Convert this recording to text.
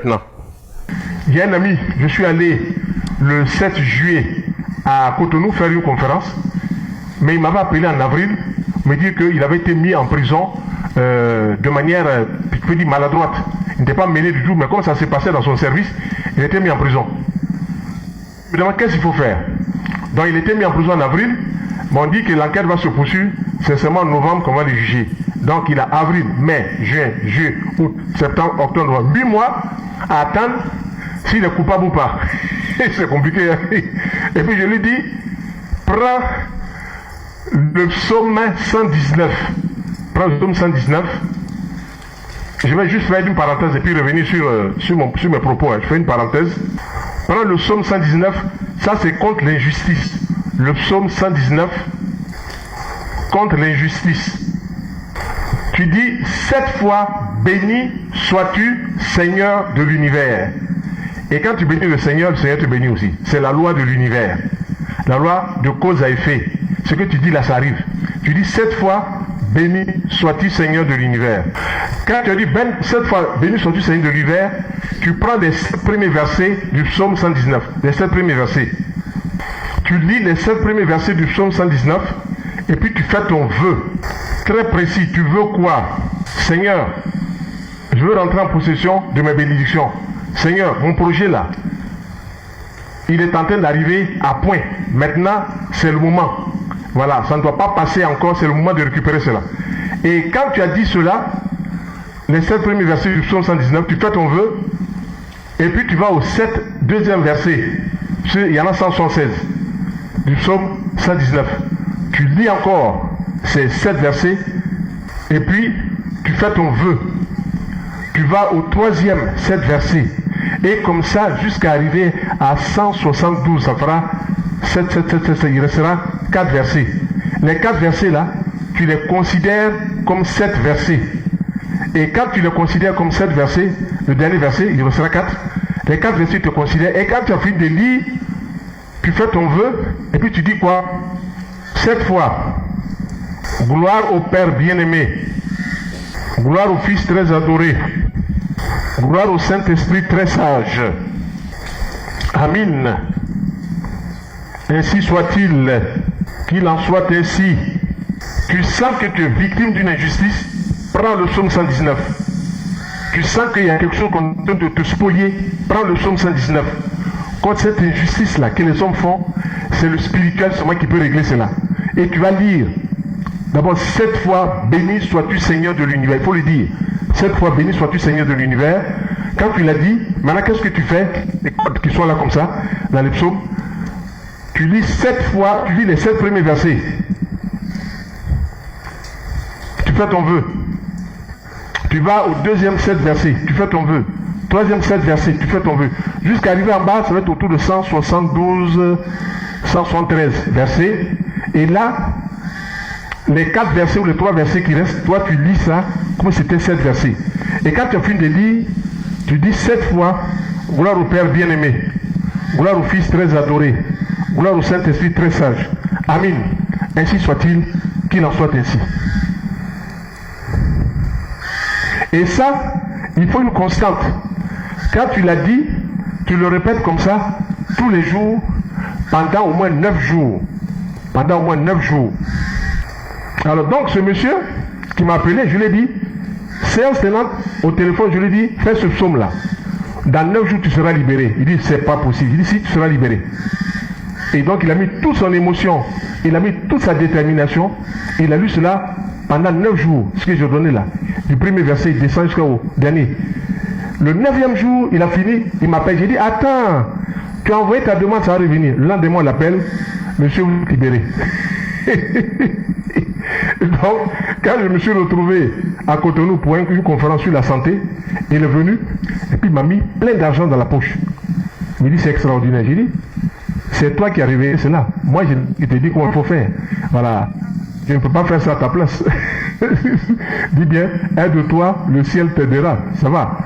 Non. Il y a un ami, je suis allé le 7 juillet à Cotonou faire une conférence, mais il m'avait appelé en avril, me dire qu'il avait été mis en prison de manière, je peux dire, maladroite. Il n'était pas mêlé du tout, mais comme ça s'est passé dans son service, il était mis en prison. Je me demande qu'est-ce qu'il faut faire. Donc il était mis en prison en avril, mais on dit que l'enquête va se poursuivre, c'est seulement en novembre qu'on va le juger. Donc il a avril, mai, juin, juillet, août, septembre, octobre, novembre, 8 mois à attendre s'il est coupable ou pas. C'est compliqué. Hein? Et puis je lui dis, prends le psaume 119. Prends le psaume 119. Je vais juste faire une parenthèse et puis revenir sur mes propos. Hein. Je fais une parenthèse. Prends le psaume 119. Ça c'est contre l'injustice. Le psaume 119 contre l'injustice. Tu dis 7 fois, béni sois-tu, Seigneur de l'univers. Et quand tu bénis le Seigneur te bénit aussi. C'est la loi de l'univers. La loi de cause à effet. Ce que tu dis là, ça arrive. Tu dis 7 fois, béni sois-tu, Seigneur de l'univers. Quand tu dis 7 fois, béni sois-tu, Seigneur de l'univers, tu prends les 7 premiers versets du psaume 119. Les 7 premiers versets. Tu lis les 7 premiers versets du psaume 119 et puis tu fais ton vœu. Très précis, tu veux quoi? Seigneur, je veux rentrer en possession de mes bénédictions. Seigneur, mon projet là, il est en train d'arriver à point. Maintenant, c'est le moment. Voilà, ça ne doit pas passer encore, c'est le moment de récupérer cela. Et quand tu as dit cela, les 7 premiers versets du psaume 119, tu fais ton vœu, et puis tu vas au deuxième verset. Il y en a 176 du psaume 119. Tu lis encore ces 7 versets, et puis tu fais ton vœu. Tu vas au 3e 7 versets. Et comme ça, jusqu'à arriver à 172, ça fera 7, il restera 4 versets. Les 4 versets là, tu les considères comme 7 versets. Et quand tu les considères comme 7 versets, le dernier verset, il restera 4. Les 4 versets, tu te considères. Et quand tu as fini de lire, tu fais ton vœu, et puis tu dis quoi? 7 fois. Gloire au Père bien-aimé. Gloire au Fils très adoré. Gloire au Saint-Esprit très sage. Amen. Ainsi soit-il, qu'il en soit ainsi. Tu sens que tu es victime d'une injustice, prends le psaume 119. Tu sens qu'il y a quelque chose qu'on est en train de te spolier, prends le psaume 119. Contre cette injustice-là que les hommes font, c'est le spirituel seulement qui peut régler cela. Et tu vas lire, d'abord 7 fois, béni sois-tu Seigneur de l'univers. Il faut le dire. 7 fois, béni sois-tu Seigneur de l'univers. Quand tu l'as dit, maintenant qu'est-ce que tu fais? Les codes qui sont là comme ça, dans les psaumes, tu lis 7 fois, tu lis les 7 premiers versets. Tu fais ton vœu. Tu vas au 2e 7 versets, tu fais ton vœu. 3e 7 versets, tu fais ton vœu. Jusqu'à arriver en bas, ça va être autour de 172, 173 versets. Et là, les 4 versets ou les 3 versets qui restent, toi tu lis ça comme si c'était 7 versets. Et quand tu as fini de lire, tu dis 7 fois, gloire au Père bien-aimé, gloire au Fils très adoré, gloire au Saint-Esprit très sage. Amen. Ainsi soit-il, qu'il en soit ainsi. Et ça, il faut une constante. Quand tu l'as dit, tu le répètes comme ça, tous les jours, pendant au moins 9 jours. Pendant au moins 9 jours. Alors donc ce monsieur qui m'a appelé, je lui ai dit, séance tenante au téléphone, je lui ai dit, fais ce psaume-là. Dans 9 jours, tu seras libéré. Il dit, c'est pas possible. Il dit, si, tu seras libéré. Et donc il a mis toute son émotion, il a mis toute sa détermination, il a lu cela pendant 9 jours, ce que je donnais là. Du premier verset, il descend jusqu'au dernier. Le 9e jour, il a fini, il m'appelle, j'ai dit, attends, tu as envoyé ta demande, ça va revenir. Le lendemain, on l'appelle, monsieur, vous êtes libéré. Donc, quand je me suis retrouvé à Cotonou pour une conférence sur la santé, il est venu, et puis il m'a mis plein d'argent dans la poche. Il me dit, c'est extraordinaire. J'ai dit, c'est toi qui as réveillé cela. Moi, je te dis comment il faut faire. Voilà. Je ne peux pas faire ça à ta place. Dis bien, aide-toi, le ciel t'aidera. Ça va.